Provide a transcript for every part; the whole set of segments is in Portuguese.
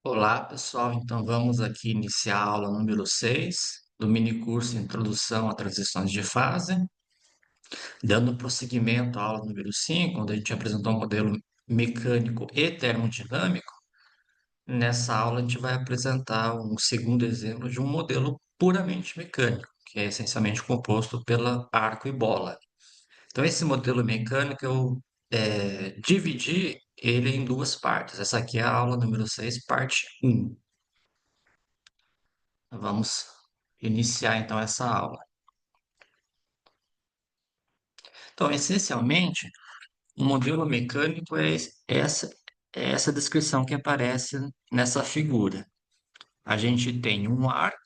Olá, pessoal. Então vamos aqui iniciar a aula número 6 do minicurso Introdução a Transições de Fase, dando prosseguimento à aula número 5, onde a gente apresentou um modelo mecânico e termodinâmico. Nessa aula a gente vai apresentar um segundo exemplo de um modelo puramente mecânico, que é essencialmente composto pela arco e bola. Então esse modelo mecânico eu dividi ele em duas partes. Essa aqui é a aula número 6, parte um. Vamos iniciar então essa aula. Então, essencialmente, o modelo mecânico é essa descrição que aparece nessa figura. A gente tem um arco,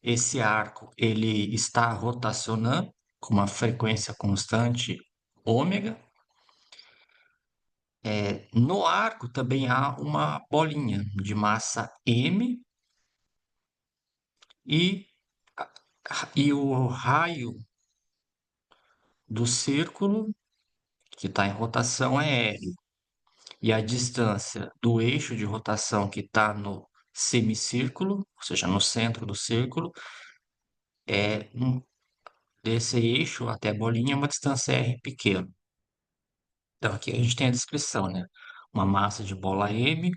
esse arco ele está rotacionando com uma frequência constante ômega. No arco também há uma bolinha de massa m e, e o raio do círculo que está em rotação é r. E a distância do eixo de rotação que está no semicírculo, ou seja, no centro do círculo, desse eixo até a bolinha é uma distância r pequena. Então aqui a gente tem a descrição, né? Uma massa de bola m,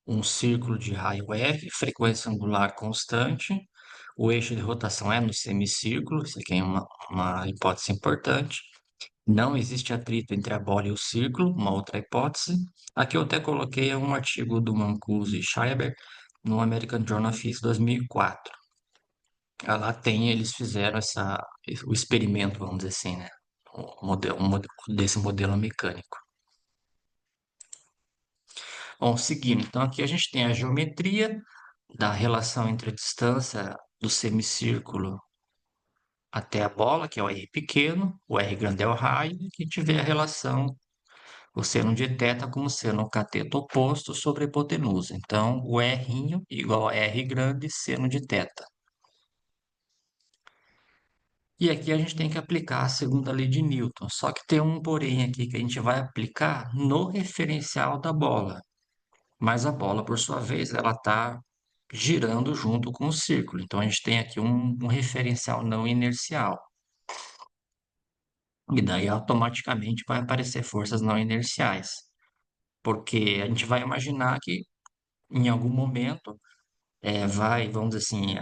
um círculo de raio r, frequência angular constante, o eixo de rotação é no semicírculo, isso aqui é uma hipótese importante. Não existe atrito entre a bola e o círculo, uma outra hipótese. Aqui eu até coloquei um artigo do Mancuso e Schreiber no American Journal of Physics 2004. Lá tem, eles fizeram o experimento, vamos dizer assim, né? Desse modelo mecânico. Bom, seguindo, então aqui a gente tem a geometria da relação entre a distância do semicírculo até a bola, que é o R pequeno, o R grande é o raio, e aqui a gente vê a relação o seno de θ como seno cateto oposto sobre a hipotenusa. Então, o R igual a R grande seno de θ. E aqui a gente tem que aplicar a segunda lei de Newton. Só que tem um porém aqui que a gente vai aplicar no referencial da bola. Mas a bola, por sua vez, ela está girando junto com o círculo. Então, a gente tem aqui um referencial não inercial. E daí, automaticamente, vai aparecer forças não inerciais. Porque a gente vai imaginar que, em algum momento, vamos dizer assim,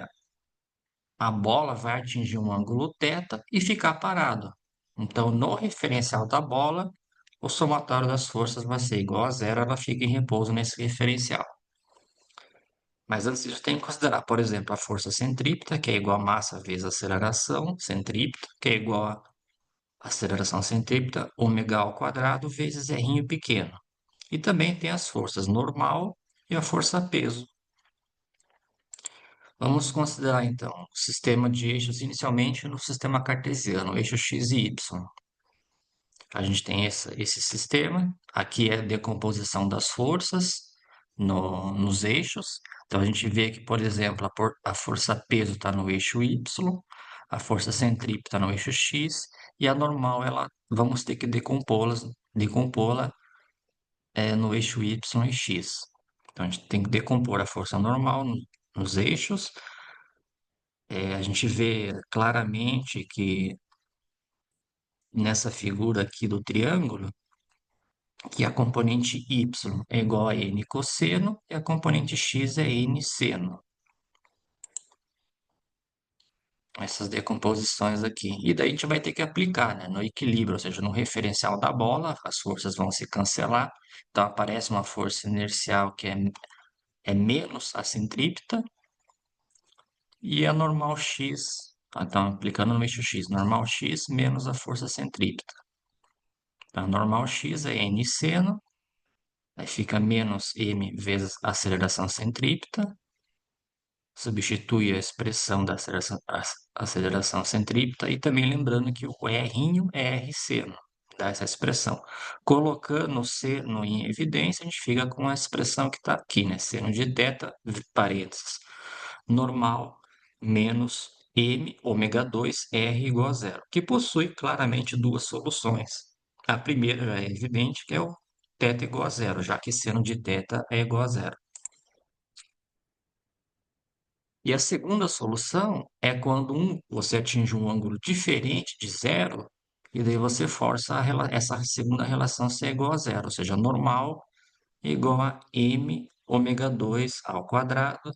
a bola vai atingir um ângulo θ e ficar parado. Então, no referencial da bola, o somatório das forças vai ser igual a zero, ela fica em repouso nesse referencial. Mas antes disso, tem que considerar, por exemplo, a força centrípeta, que é igual a massa vezes aceleração centrípeta, que é igual a aceleração centrípeta, ômega ao quadrado vezes r pequeno. E também tem as forças normal e a força peso. Vamos considerar então o sistema de eixos inicialmente no sistema cartesiano, eixo x e y. A gente tem esse sistema, aqui é a decomposição das forças nos eixos. Então a gente vê que, por exemplo, a força peso está no eixo y, a força centrípeta está no eixo x e a normal vamos ter que decompô-la no eixo y e x. Então a gente tem que decompor a força normal nos eixos. A gente vê claramente que nessa figura aqui do triângulo, que a componente y é igual a n cosseno e a componente x é n seno. Essas decomposições aqui. E daí a gente vai ter que aplicar, né, no equilíbrio, ou seja, no referencial da bola, as forças vão se cancelar. Então aparece uma força inercial que é menos a centrípeta e a normal x. Então, aplicando no eixo x, normal x menos a força centrípeta. Então, normal x é n seno, aí fica menos m vezes a aceleração centrípeta, substitui a expressão da aceleração centrípeta e também lembrando que o R é R seno, dá essa expressão. Colocando o seno em evidência, a gente fica com a expressão que está aqui, né? Seno de θ, parênteses, normal menos m ômega 2 R igual a zero, que possui claramente duas soluções. A primeira já é evidente, que é o θ igual a zero, já que seno de θ é igual a zero. E a segunda solução é quando você atinge um ângulo diferente de zero, e daí você força essa segunda relação a ser igual a zero, ou seja, normal igual a m ômega 2 ao quadrado,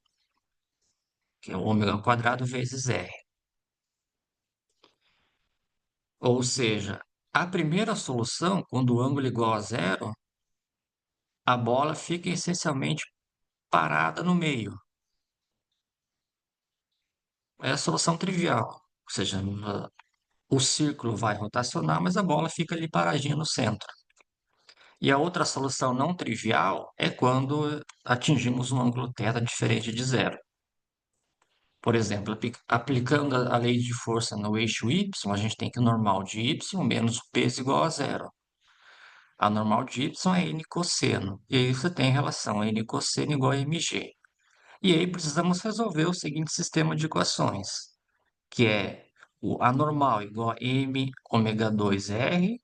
que é o ômega ao quadrado vezes r. Ou seja, a primeira solução, quando o ângulo é igual a zero, a bola fica essencialmente parada no meio. É a solução trivial. Ou seja, o círculo vai rotacionar, mas a bola fica ali paradinha no centro. E a outra solução não trivial é quando atingimos um ângulo θ diferente de zero. Por exemplo, aplicando a lei de força no eixo y, a gente tem que o normal de y menos o peso igual a zero. A normal de y é n cosseno. E aí você tem a relação n cosseno igual a mg. E aí precisamos resolver o seguinte sistema de equações, que é a normal igual a m ômega 2r,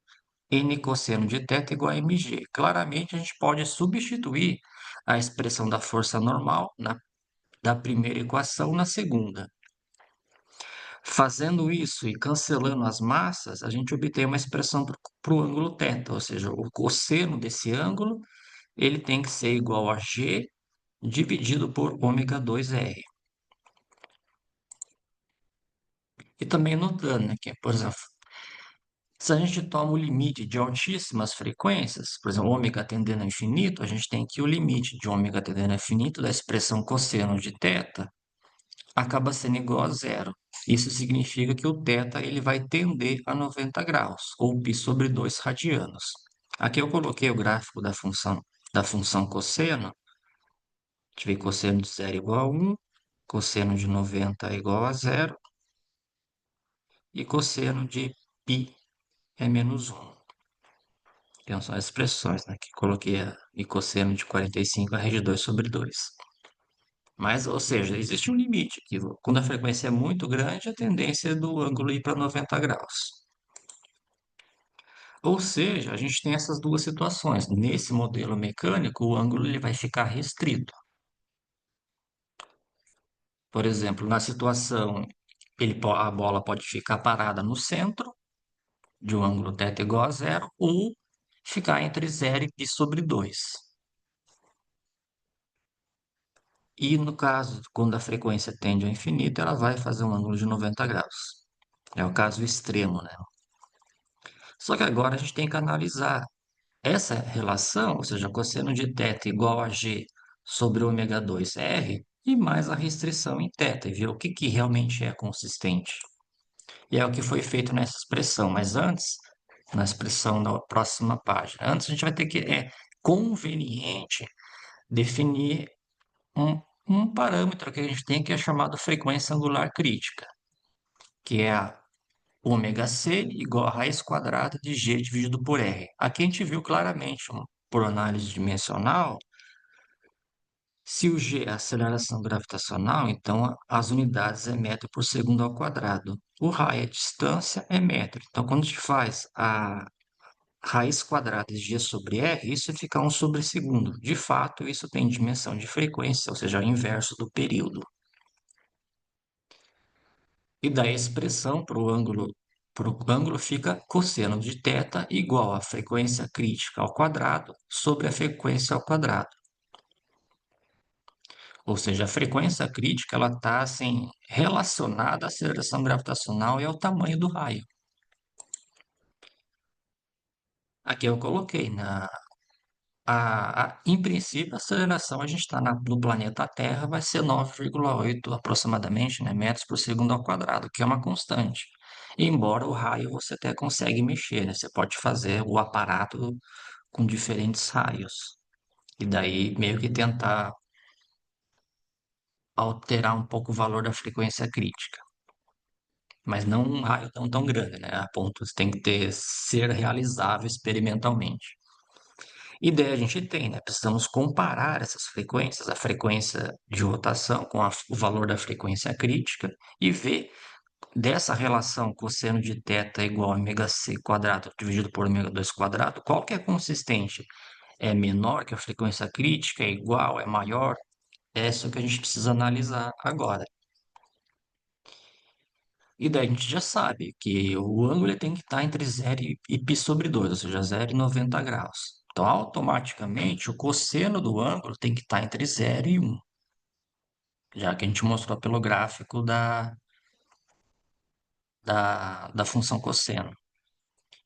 n cosseno de θ igual a mg. Claramente, a gente pode substituir a expressão da força normal da primeira equação na segunda. Fazendo isso e cancelando as massas, a gente obtém uma expressão para o ângulo θ, ou seja, o cosseno desse ângulo ele tem que ser igual a g dividido por ômega 2r. E também notando, né, que, por exemplo, se a gente toma o limite de altíssimas frequências, por exemplo, ômega tendendo a infinito, a gente tem que o limite de ômega tendendo a infinito da expressão cosseno de θ acaba sendo igual a zero. Isso significa que o θ ele vai tender a 90 graus, ou π sobre 2 radianos. Aqui eu coloquei o gráfico da função cosseno. Tive cosseno de zero igual a 1, cosseno de 90 igual a zero, e cosseno de π é menos 1. Então, são as expressões, né, que coloquei e cosseno de 45 a raiz de 2 sobre 2. Mas, ou seja, existe um limite, que quando a frequência é muito grande, a tendência é do ângulo ir para 90 graus. Ou seja, a gente tem essas duas situações. Nesse modelo mecânico, o ângulo ele vai ficar restrito. Por exemplo, na situação, a bola pode ficar parada no centro, de um ângulo θ igual a zero, ou ficar entre zero e π sobre 2. E no caso, quando a frequência tende ao infinito, ela vai fazer um ângulo de 90 graus. É o caso extremo, né? Só que agora a gente tem que analisar essa relação, ou seja, cosseno de θ igual a g sobre ômega 2r, e mais a restrição em θ, e ver o que realmente é consistente. E é o que foi feito nessa expressão, mas antes, na expressão da próxima página, antes a gente vai ter que, é conveniente definir um parâmetro que a gente tem que é chamado frequência angular crítica, que é a ômega c igual a raiz quadrada de g dividido por r. Aqui a gente viu claramente, por análise dimensional, se o g é aceleração gravitacional, então as unidades é metro por segundo ao quadrado. O raio é distância, é metro. Então, quando a gente faz a raiz quadrada de g sobre r, isso fica 1 sobre segundo. De fato, isso tem dimensão de frequência, ou seja, o inverso do período. E daí a expressão para o ângulo fica cosseno de θ igual à frequência crítica ao quadrado sobre a frequência ao quadrado. Ou seja, a frequência crítica ela está assim, relacionada à aceleração gravitacional e ao tamanho do raio. Aqui eu coloquei, em princípio, a aceleração a gente está no planeta Terra vai ser 9,8 aproximadamente, né, metros por segundo ao quadrado, que é uma constante. Embora o raio você até consegue mexer, né? Você pode fazer o aparato com diferentes raios. E daí meio que tentar alterar um pouco o valor da frequência crítica. Mas não um raio tão grande, né? A ponto de tem que ser realizável experimentalmente. Ideia a gente tem, né? Precisamos comparar essas frequências, a frequência de rotação com o valor da frequência crítica e ver dessa relação cosseno de θ igual a ômega c quadrado dividido por ômega 2 quadrado, qual que é consistente? É menor que a frequência crítica, é igual, é maior? É isso que a gente precisa analisar agora. E daí a gente já sabe que o ângulo ele tem que estar entre zero e π sobre 2, ou seja, 0,90 graus. Então, automaticamente, o cosseno do ângulo tem que estar entre zero e 1, já que a gente mostrou pelo gráfico da função cosseno.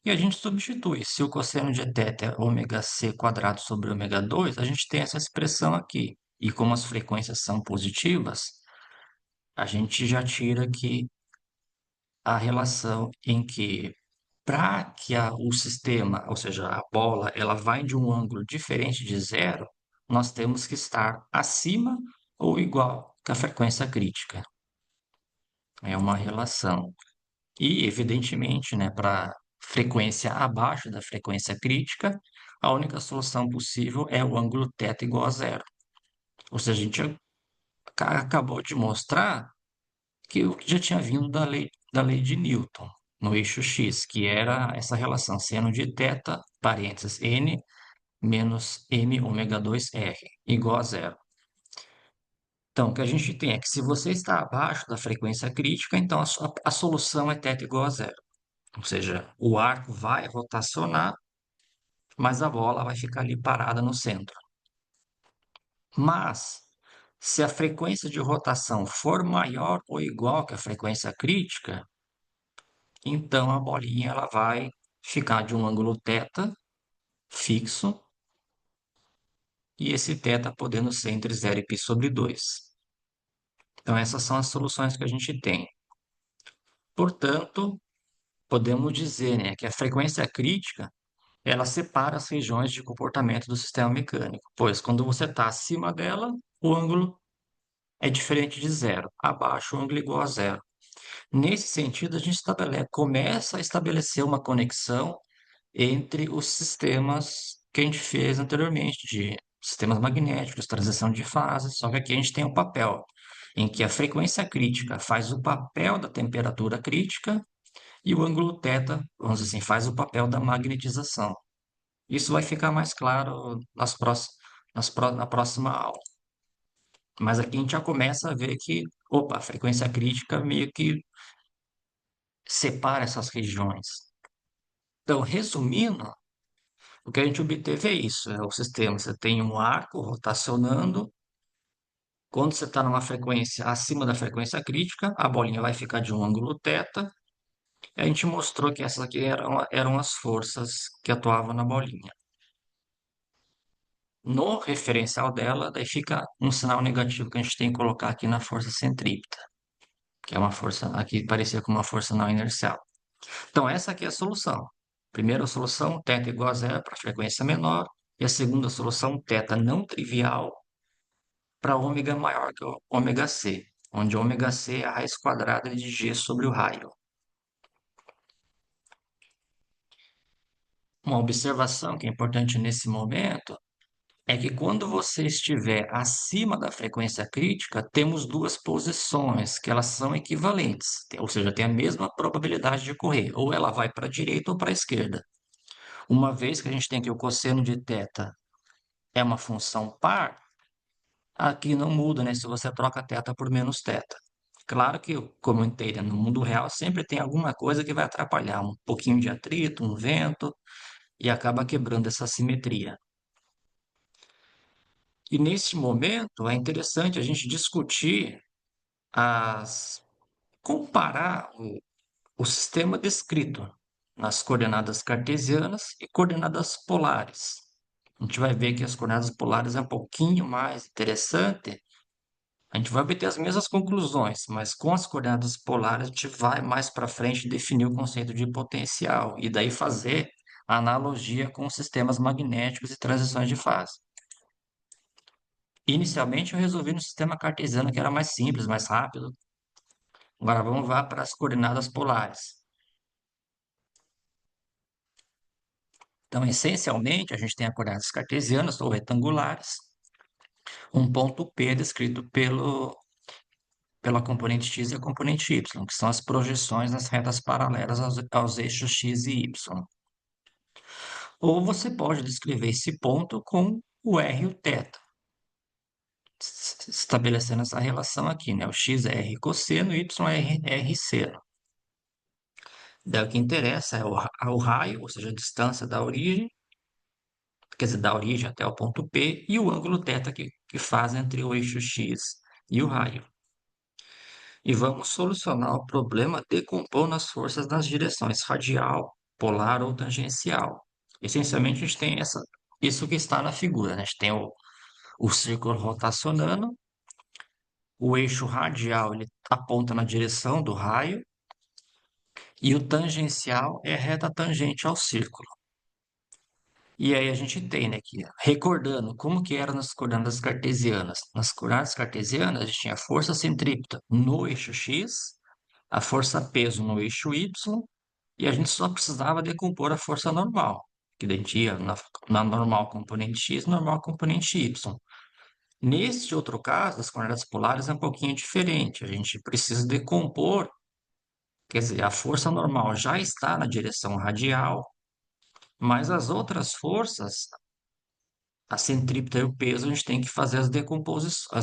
E a gente substitui. Se o cosseno de θ é ômega c quadrado sobre ômega 2, a gente tem essa expressão aqui. E como as frequências são positivas, a gente já tira aqui a relação em que para que o sistema, ou seja, a bola, ela vai de um ângulo diferente de zero, nós temos que estar acima ou igual que a frequência crítica. É uma relação. E, evidentemente, né, para frequência abaixo da frequência crítica, a única solução possível é o ângulo θ igual a zero. Ou seja, a gente acabou de mostrar que o que já tinha vindo da lei de Newton, no eixo x, que era essa relação seno de θ, parênteses, n, menos m ômega 2r, igual a zero. Então, o que a gente tem é que se você está abaixo da frequência crítica, então a solução é θ igual a zero. Ou seja, o arco vai rotacionar, mas a bola vai ficar ali parada no centro. Mas, se a frequência de rotação for maior ou igual que a frequência crítica, então a bolinha ela vai ficar de um ângulo θ fixo, e esse θ podendo ser entre zero e π sobre 2. Então, essas são as soluções que a gente tem. Portanto, podemos dizer, né, que a frequência crítica ela separa as regiões de comportamento do sistema mecânico, pois quando você está acima dela, o ângulo é diferente de zero, abaixo o ângulo é igual a zero. Nesse sentido, a gente começa a estabelecer uma conexão entre os sistemas que a gente fez anteriormente, de sistemas magnéticos, transição de fase, só que aqui a gente tem um papel em que a frequência crítica faz o papel da temperatura crítica e o ângulo θ, vamos dizer assim, faz o papel da magnetização. Isso vai ficar mais claro na próxima aula. Mas aqui a gente já começa a ver que, opa, a frequência crítica meio que separa essas regiões. Então, resumindo, o que a gente obteve é isso, é o sistema. Você tem um arco rotacionando. Quando você está numa frequência acima da frequência crítica, a bolinha vai ficar de um ângulo θ. E a gente mostrou que essas aqui eram as forças que atuavam na bolinha. No referencial dela, daí fica um sinal negativo que a gente tem que colocar aqui na força centrípeta, que é uma força, aqui parecia com uma força não inercial. Então, essa aqui é a solução. Primeira solução, θ igual a zero para frequência menor, e a segunda solução, θ não trivial para ômega maior que o ômega c, onde ômega c é a raiz quadrada de g sobre o raio. Uma observação que é importante nesse momento é que quando você estiver acima da frequência crítica, temos duas posições que elas são equivalentes, ou seja, tem a mesma probabilidade de ocorrer, ou ela vai para a direita ou para a esquerda. Uma vez que a gente tem que o cosseno de θ é uma função par, aqui não muda, né? Se você troca θ por menos θ. Claro que, como eu entendi, no mundo real sempre tem alguma coisa que vai atrapalhar, um pouquinho de atrito, um vento, e acaba quebrando essa simetria. E nesse momento é interessante a gente discutir comparar o sistema descrito nas coordenadas cartesianas e coordenadas polares. A gente vai ver que as coordenadas polares é um pouquinho mais interessante. A gente vai obter as mesmas conclusões, mas com as coordenadas polares a gente vai mais para frente definir o conceito de potencial e daí fazer a analogia com os sistemas magnéticos e transições de fase. Inicialmente eu resolvi no sistema cartesiano que era mais simples, mais rápido. Agora vamos lá para as coordenadas polares. Então, essencialmente, a gente tem as coordenadas cartesianas ou retangulares, um ponto P descrito pela componente x e a componente y, que são as projeções nas retas paralelas aos eixos x e y. Ou você pode descrever esse ponto com o r e o θ. estabelecendo essa relação aqui, né? O x é r cosseno, y é r seno. Daí o que interessa é o raio, ou seja, a distância da origem, quer dizer, da origem até o ponto P, e o ângulo θ que faz entre o eixo x e o raio. E vamos solucionar o problema decompondo as forças nas direções radial, polar ou tangencial. Essencialmente, a gente tem isso que está na figura, né? A gente tem o círculo rotacionando, o eixo radial ele aponta na direção do raio, e o tangencial é a reta tangente ao círculo. E aí a gente tem, né, que recordando como que era nas coordenadas cartesianas. Nas coordenadas cartesianas, a gente tinha a força centrípeta no eixo x, a força peso no eixo y, e a gente só precisava decompor a força normal, que daí a gente ia na normal componente x, normal componente y. Neste outro caso, das coordenadas polares é um pouquinho diferente. A gente precisa decompor, quer dizer, a força normal já está na direção radial, mas as outras forças, a centrípeta e o peso, a gente tem que fazer as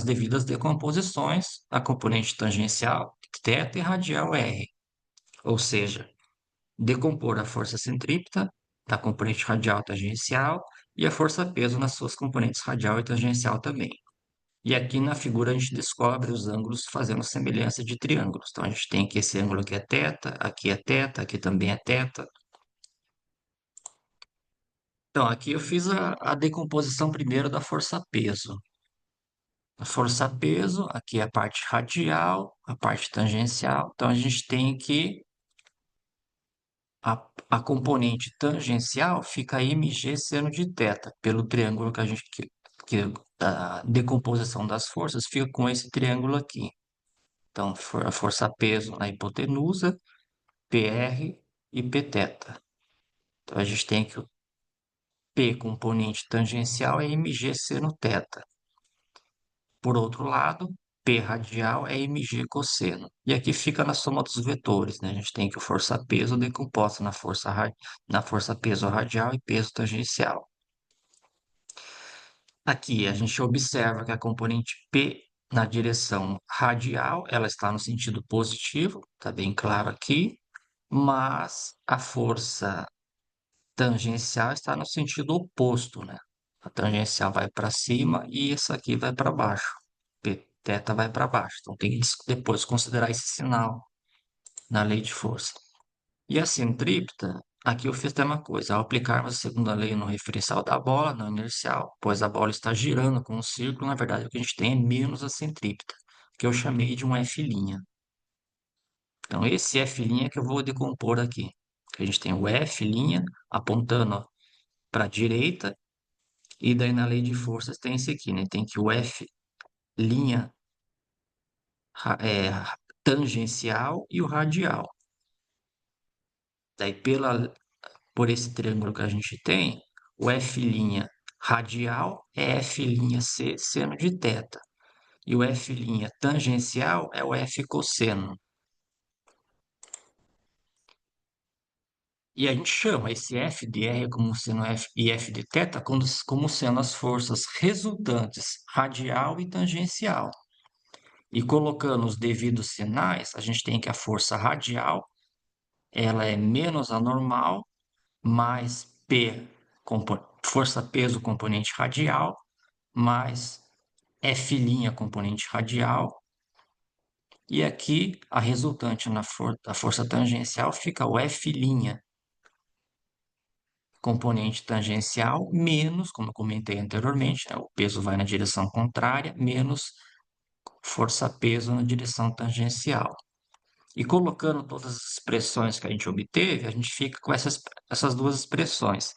devidas decomposições da componente tangencial, θ e radial r. Ou seja, decompor a força centrípeta da componente radial tangencial e a força peso nas suas componentes radial e tangencial também. E aqui na figura a gente descobre os ângulos fazendo semelhança de triângulos. Então a gente tem que esse ângulo aqui é θ, aqui também é θ. Então aqui eu fiz a decomposição primeiro da força-peso. A força-peso, aqui é a parte radial, a parte tangencial. Então a gente tem que a componente tangencial fica mg seno de θ, pelo triângulo que a decomposição das forças fica com esse triângulo aqui. Então, a força-peso na hipotenusa, PR e Pθ. Então, a gente tem que o P componente tangencial é mg seno θ. Por outro lado, P radial é mg cosseno. E aqui fica na soma dos vetores, né? A gente tem que o força-peso decomposta na força-peso radial e peso tangencial. Aqui a gente observa que a componente P na direção radial, ela está no sentido positivo, está bem claro aqui, mas a força tangencial está no sentido oposto, né? A tangencial vai para cima e essa aqui vai para baixo. Θ vai para baixo. Então tem que depois considerar esse sinal na lei de força. E a centrípeta, aqui eu fiz a mesma coisa. Ao aplicarmos a segunda lei no referencial da bola, não inercial, pois a bola está girando com o círculo, na verdade o que a gente tem é menos a centrípeta, que eu chamei de um F'. Então esse F' que eu vou decompor aqui. A gente tem o F' apontando para a direita, e daí na lei de forças tem esse aqui, né? Tem que o F' é tangencial e o radial. Daí por esse triângulo que a gente tem, o F' radial é F'C seno de θ. E o F' tangencial é o F cosseno. E a gente chama esse F de R como sendo F e F de θ como sendo as forças resultantes radial e tangencial. E colocando os devidos sinais, a gente tem que a força radial, ela é menos a normal, mais força-peso componente radial, mais F' componente radial. E aqui, a resultante da força tangencial fica o F' componente tangencial menos, como eu comentei anteriormente, né, o peso vai na direção contrária, menos força-peso na direção tangencial. E colocando todas as expressões que a gente obteve, a gente fica com essas duas expressões.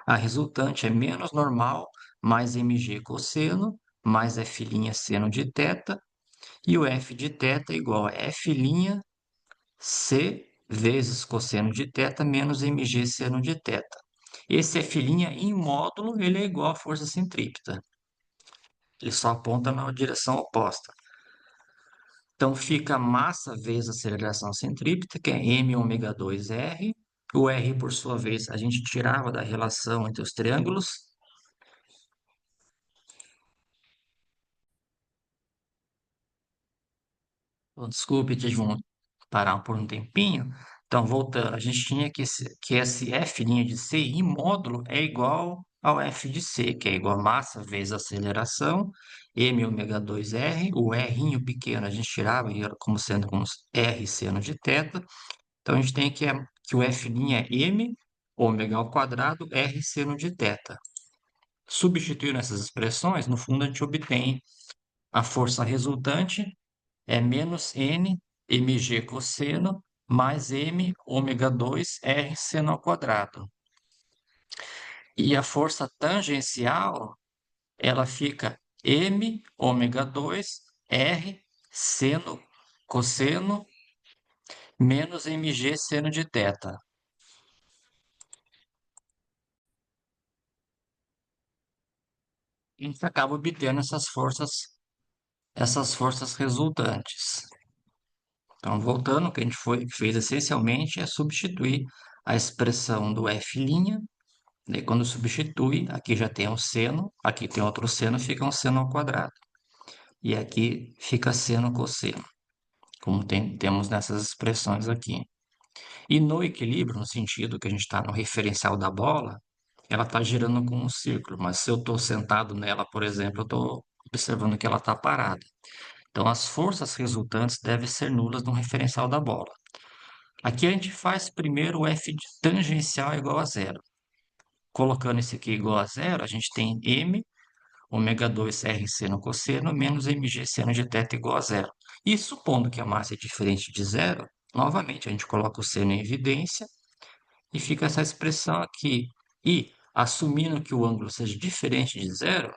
A resultante é menos normal, mais mg cosseno, mais F' seno de θ, e o F de θ é igual a F' C vezes cosseno de θ menos mg seno de θ. Esse F' em módulo, ele é igual à força centrípeta. Ele só aponta na direção oposta. Então, fica massa vezes aceleração centrípeta, que é m ômega 2r. O r, por sua vez, a gente tirava da relação entre os triângulos. Desculpe, tive um parar por um tempinho. Então, voltando, a gente tinha que esse F' de C em módulo é igual ao F de C, que é igual a massa vezes aceleração, m ômega 2 r. O r pequeno a gente tirava e era como sendo como r seno de θ. Então, a gente tem que o F' é m ômega ao quadrado r seno de θ. Substituindo essas expressões, no fundo a gente obtém a força resultante é menos n mg cosseno mais m ômega 2 r seno ao quadrado. E a força tangencial, ela fica m ômega 2 r seno cosseno menos mg seno de θ. A gente acaba obtendo essas forças resultantes. Então, voltando, o que a gente fez essencialmente é substituir a expressão do F'. Daí, quando substitui, aqui já tem um seno, aqui tem outro seno, fica um seno ao quadrado. E aqui fica seno cosseno, como temos nessas expressões aqui. E no equilíbrio, no sentido que a gente está no referencial da bola, ela está girando com um círculo, mas se eu estou sentado nela, por exemplo, eu estou observando que ela está parada. Então, as forças resultantes devem ser nulas no referencial da bola. Aqui a gente faz primeiro o F de tangencial igual a zero. Colocando esse aqui igual a zero, a gente tem m ômega 2 r seno cosseno menos mg seno de θ igual a zero. E supondo que a massa é diferente de zero, novamente a gente coloca o seno em evidência e fica essa expressão aqui. E, assumindo que o ângulo seja diferente de zero,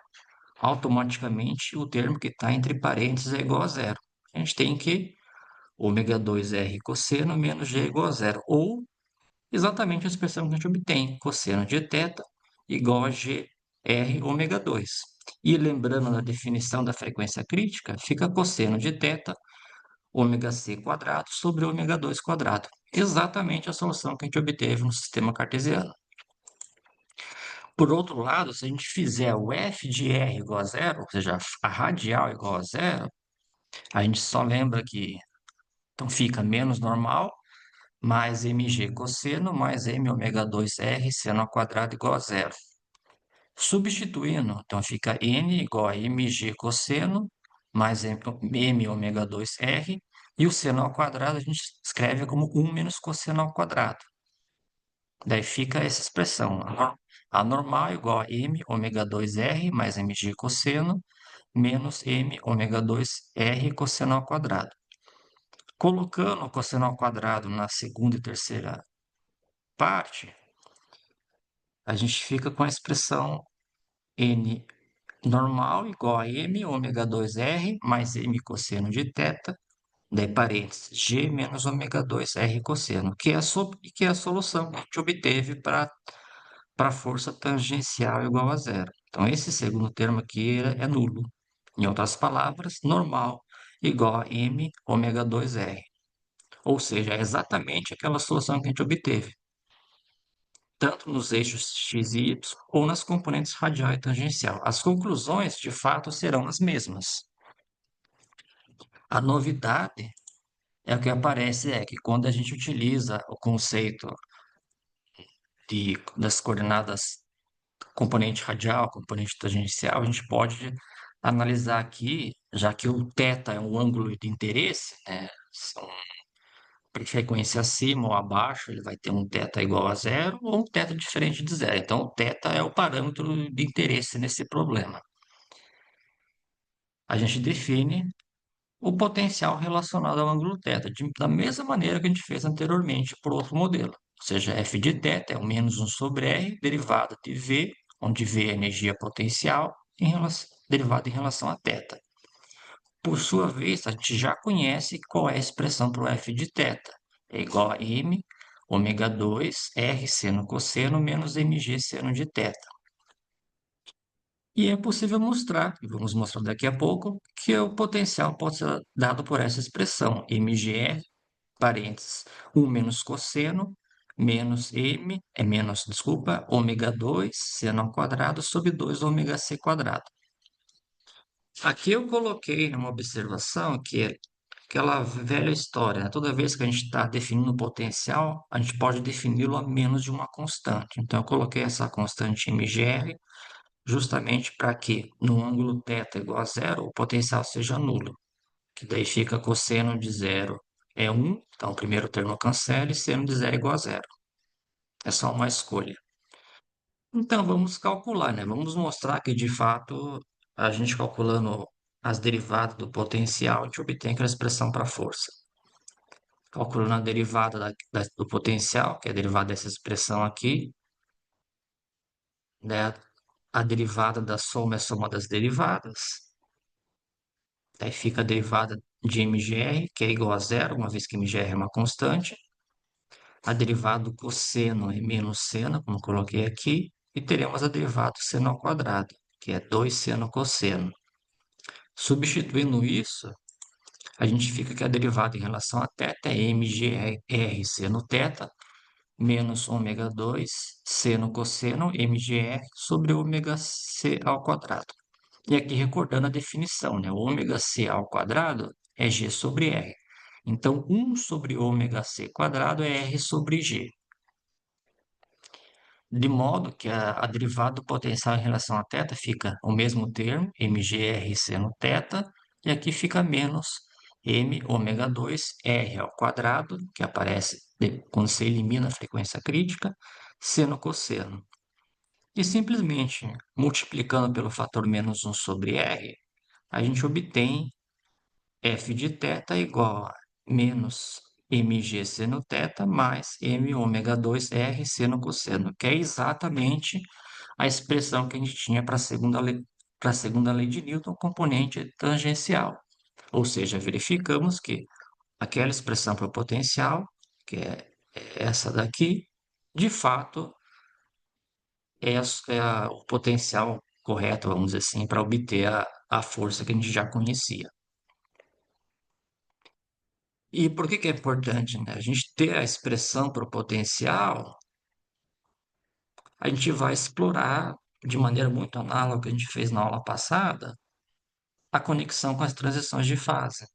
automaticamente o termo que está entre parênteses é igual a zero. A gente tem que ômega 2 r cosseno menos g igual a zero. Ou exatamente a expressão que a gente obtém, cosseno de θ igual a g r ômega 2. E lembrando da definição da frequência crítica, fica cosseno de θ ômega c quadrado sobre ômega 2 quadrado. Exatamente a solução que a gente obteve no sistema cartesiano. Por outro lado, se a gente fizer o f de r igual a zero, ou seja, a radial igual a zero, a gente só lembra que então fica menos normal mais mg cosseno mais m ômega 2 r seno ao quadrado igual a zero. Substituindo, então fica n igual a mg cosseno mais m ômega 2 r, e o seno ao quadrado a gente escreve como 1 menos cosseno ao quadrado. Daí fica essa expressão, a normal igual a m ômega 2 r mais mg cosseno menos m ômega 2 r cosseno ao quadrado. Colocando o cosseno ao quadrado na segunda e terceira parte, a gente fica com a expressão n normal igual a m ômega 2 r mais m cosseno de θ, daí parênteses, g menos ômega 2 r cosseno, que é a solução que a gente obteve para a força tangencial igual a zero. Então, esse segundo termo aqui é nulo. Em outras palavras, normal igual a m ômega 2 r. Ou seja, é exatamente aquela solução que a gente obteve, tanto nos eixos x e y ou nas componentes radial e tangencial. As conclusões, de fato, serão as mesmas. A novidade é o que aparece é que quando a gente utiliza o conceito das coordenadas componente radial, componente tangencial, a gente pode analisar aqui, já que o θ é um ângulo de interesse, né, são frequência acima ou abaixo, ele vai ter um θ igual a zero ou um θ diferente de zero. Então, o θ é o parâmetro de interesse nesse problema. A gente define o potencial relacionado ao ângulo θ, da mesma maneira que a gente fez anteriormente para o outro modelo. Ou seja, f de θ é o menos 1 sobre r, derivada de V, onde V é a energia potencial, derivada em relação a θ. Por sua vez, a gente já conhece qual é a expressão para o f de θ. É igual a m ômega 2 r seno cosseno menos mg seno de θ. E é possível mostrar, e vamos mostrar daqui a pouco, que o potencial pode ser dado por essa expressão, mgr, parênteses, 1 menos cosseno, menos desculpa, ômega 2 seno ao quadrado sobre 2 ômega c quadrado. Aqui eu coloquei uma observação que aquela velha história, né? Toda vez que a gente está definindo o potencial, a gente pode defini-lo a menos de uma constante. Então, eu coloquei essa constante MGR justamente para que no ângulo θ igual a zero, o potencial seja nulo, que daí fica cosseno de zero é um, então o primeiro termo cancela e seno de zero é igual a zero. É só uma escolha. Então, vamos calcular, né? Vamos mostrar que, de fato, a gente calculando as derivadas do potencial, a gente obtém aquela expressão para força. Calculando a derivada do potencial, que é a derivada dessa expressão aqui, né? A derivada da soma é a soma das derivadas. Daí fica a derivada de mgr, que é igual a zero, uma vez que mgr é uma constante. A derivada do cosseno é menos seno, como eu coloquei aqui. E teremos a derivada do seno ao quadrado, que é 2 seno cosseno. Substituindo isso, a gente fica que a derivada em relação a θ é mgr seno θ menos ômega 2 seno cosseno mgr sobre ômega c ao quadrado. E aqui recordando a definição, né? O ômega c ao quadrado é g sobre r. Então, 1 sobre ômega c quadrado é r sobre g. De modo que a derivada do potencial em relação a θ fica o mesmo termo, mgr seno θ, e aqui fica menos m ômega 2 r ao quadrado, que aparece quando você elimina a frequência crítica, seno cosseno. E simplesmente multiplicando pelo fator menos 1 sobre r, a gente obtém f de θ igual a menos mg seno θ mais m ômega 2 r seno cosseno, que é exatamente a expressão que a gente tinha para a segunda lei de Newton, componente tangencial. Ou seja, verificamos que aquela expressão para o potencial, que é essa daqui, de fato o potencial correto, vamos dizer assim, para obter a força que a gente já conhecia. E por que que é importante, né? A gente ter a expressão para o potencial, a gente vai explorar de maneira muito análoga ao que a gente fez na aula passada, a conexão com as transições de fase,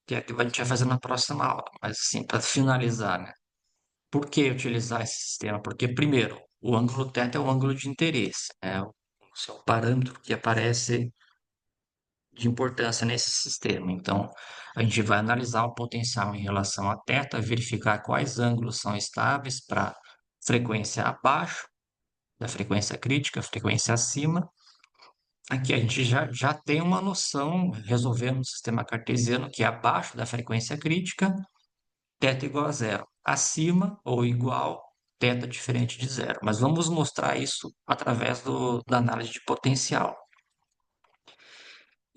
que é a que a gente vai fazer na próxima aula. Mas, assim, para finalizar, né? Por que utilizar esse sistema? Porque, primeiro, o ângulo θ é o ângulo de interesse, né? O seu parâmetro que aparece de importância nesse sistema. Então, a gente vai analisar o potencial em relação a θ, verificar quais ângulos são estáveis para frequência abaixo da frequência crítica, frequência acima. Aqui a gente já tem uma noção, resolvendo o sistema cartesiano, que é abaixo da frequência crítica, θ igual a zero. Acima ou igual, θ diferente de zero. Mas vamos mostrar isso através da análise de potencial.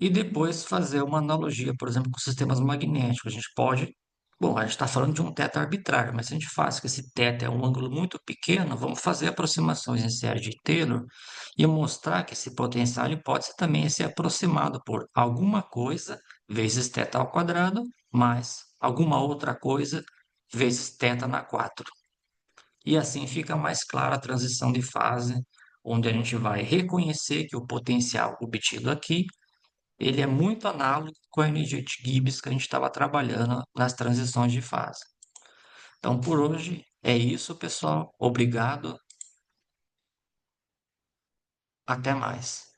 E depois fazer uma analogia, por exemplo, com sistemas magnéticos. A gente pode. Bom, a gente está falando de um θ arbitrário, mas se a gente faz que esse θ é um ângulo muito pequeno, vamos fazer aproximações em série de Taylor e mostrar que esse potencial ele pode também ser aproximado por alguma coisa vezes θ ao quadrado mais alguma outra coisa vezes θ na 4. E assim fica mais clara a transição de fase, onde a gente vai reconhecer que o potencial obtido aqui ele é muito análogo com a energia de Gibbs que a gente estava trabalhando nas transições de fase. Então, por hoje é isso, pessoal. Obrigado. Até mais.